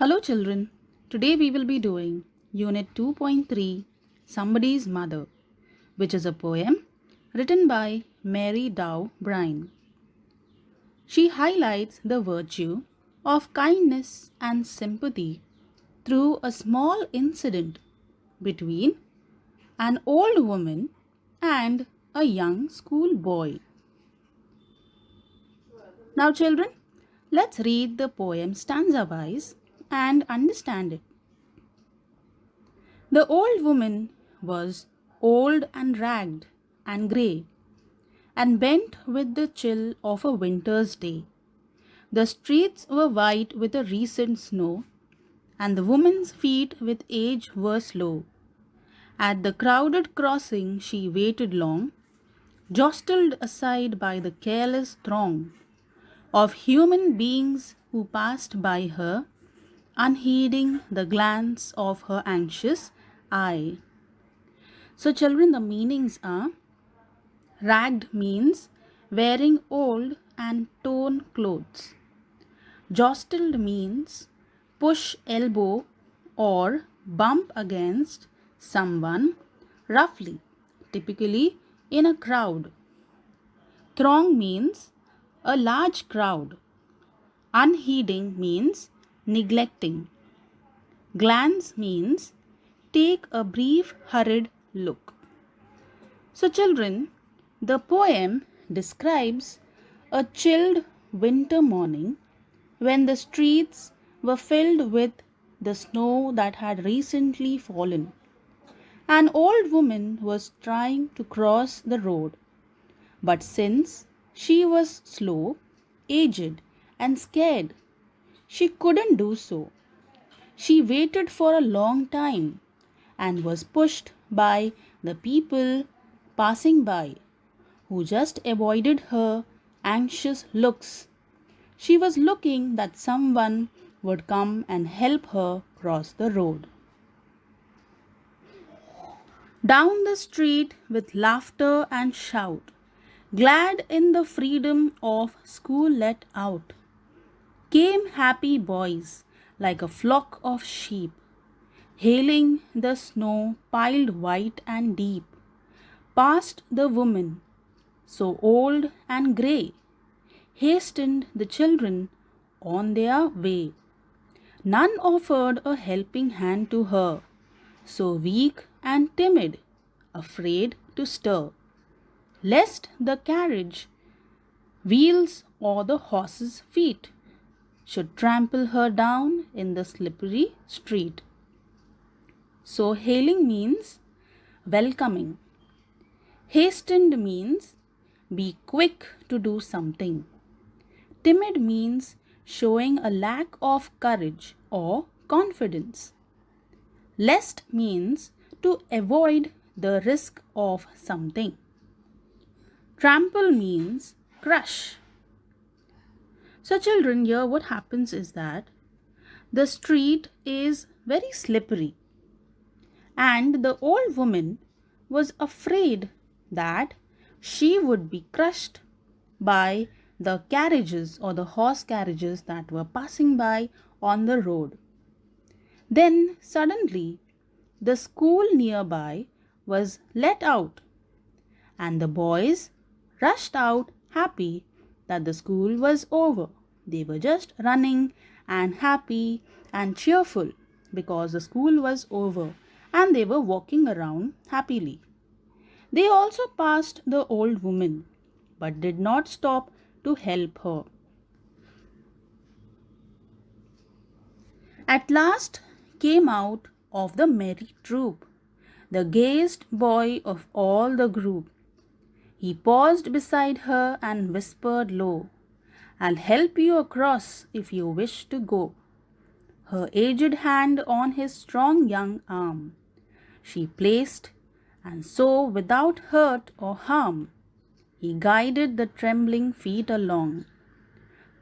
Hello children, today we will be doing Unit 2.3 Somebody's Mother, which is a poem written by Mary Dow Brine. She highlights the virtue of kindness and sympathy through a small incident between an old woman and a young schoolboy. Now children, let's read the poem stanza-wise and understand it. The old woman was old and ragged and grey, and bent with the chill of a winter's day. The streets were white with a recent snow, and the woman's feet with age were slow. At the crowded crossing she waited long, jostled aside by the careless throng of human beings who passed by her, unheeding the glance of her anxious eye. So, children, the meanings are ragged means wearing old and torn clothes. Jostled means push, elbow, or bump against someone roughly, typically in a crowd. Throng means a large crowd. Unheeding means neglecting. Glance means take a brief, hurried look. So, children, the poem describes a chilled winter morning when the streets were filled with the snow that had recently fallen. An old woman was trying to cross the road, but since she was slow, aged, and scared, she couldn't do so. She waited for a long time and was pushed by the people passing by, who just avoided her anxious looks. She was looking that someone would come and help her cross the road. Down the street with laughter and shout, glad in the freedom of school let out, came happy boys like a flock of sheep, hailing the snow piled white and deep. Past the woman, so old and grey, hastened the children on their way. None offered a helping hand to her, so weak and timid, afraid to stir, lest the carriage wheels or the horse's feet should trample her down in the slippery street. So, hailing means welcoming. Hastened means be quick to do something. Timid means showing a lack of courage or confidence. Lest means to avoid the risk of something. Trample means crush. So, children, here what happens is that the street is very slippery, and the old woman was afraid that she would be crushed by the carriages or the horse carriages that were passing by on the road. Then suddenly the school nearby was let out, and the boys rushed out happy that the school was over. They were just running and happy and cheerful because the school was over, and they were walking around happily. They also passed the old woman, but did not stop to help her. At last came out of the merry troop the gayest boy of all the group. He paused beside her and whispered low, "I'll help you across if you wish to go." Her aged hand on his strong young arm she placed, and so without hurt or harm he guided the trembling feet along,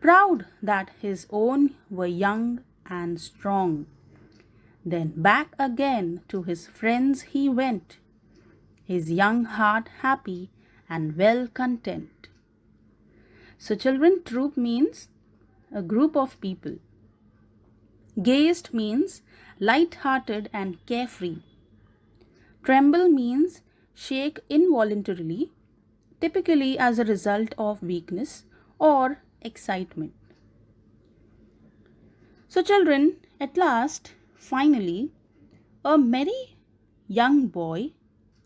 proud that his own were young and strong. Then back again to his friends he went, his young heart happy and well content. So children, troop means a group of people. Gayest means light-hearted and carefree. Tremble means shake involuntarily, typically as a result of weakness or excitement. So, children, at last, finally, a merry young boy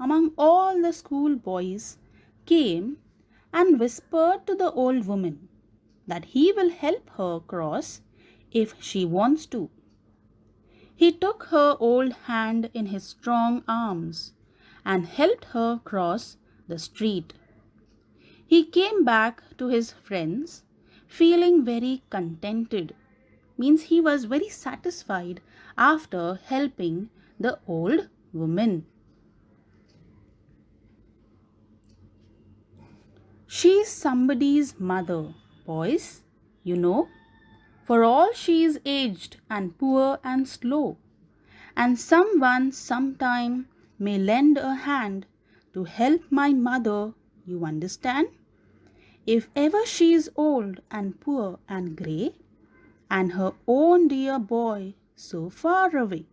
among all the school boys came and whispered to the old woman that he will help her cross if she wants to. He took her old hand in his strong arms and helped her cross the street. He came back to his friends feeling very contented, means he was very satisfied after helping the old woman. She's somebody's mother, boys, you know, for all she is aged and poor and slow, and someone sometime may lend a hand to help my mother, you understand? If ever she is old and poor and grey, and her own dear boy so far away.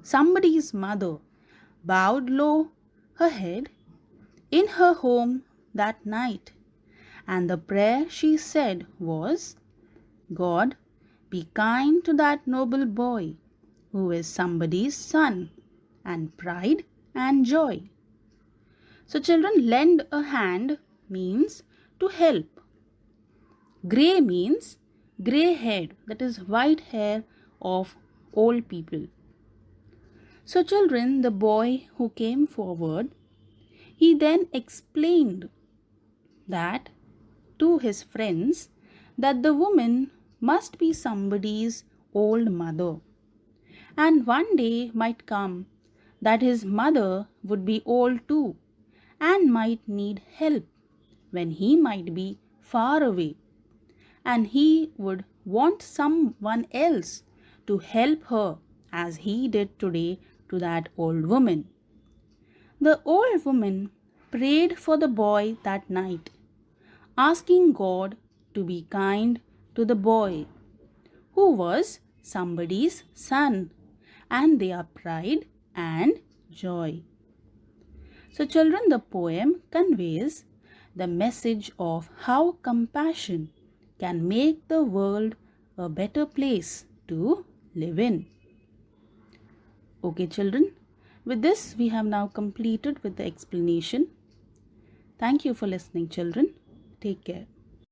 Somebody's mother bowed low her head in her home that night, and the prayer she said was, God, be kind to that noble boy who is somebody's son and pride and joy. So, children, lend a hand means to help. Grey means grey head, that is white hair of old people. So, children, the boy who came forward, he then explained that to his friends that the woman must be somebody's old mother, and one day might come that his mother would be old too and might need help when he might be far away, and he would want someone else to help her as he did today to that old woman. The old woman prayed for the boy that night, asking God to be kind to the boy, who was somebody's son, and their pride and joy. So, children, the poem conveys the message of how compassion can make the world a better place to live in. Okay, children, with this we have now completed with the explanation. Thank you for listening, children. Take care.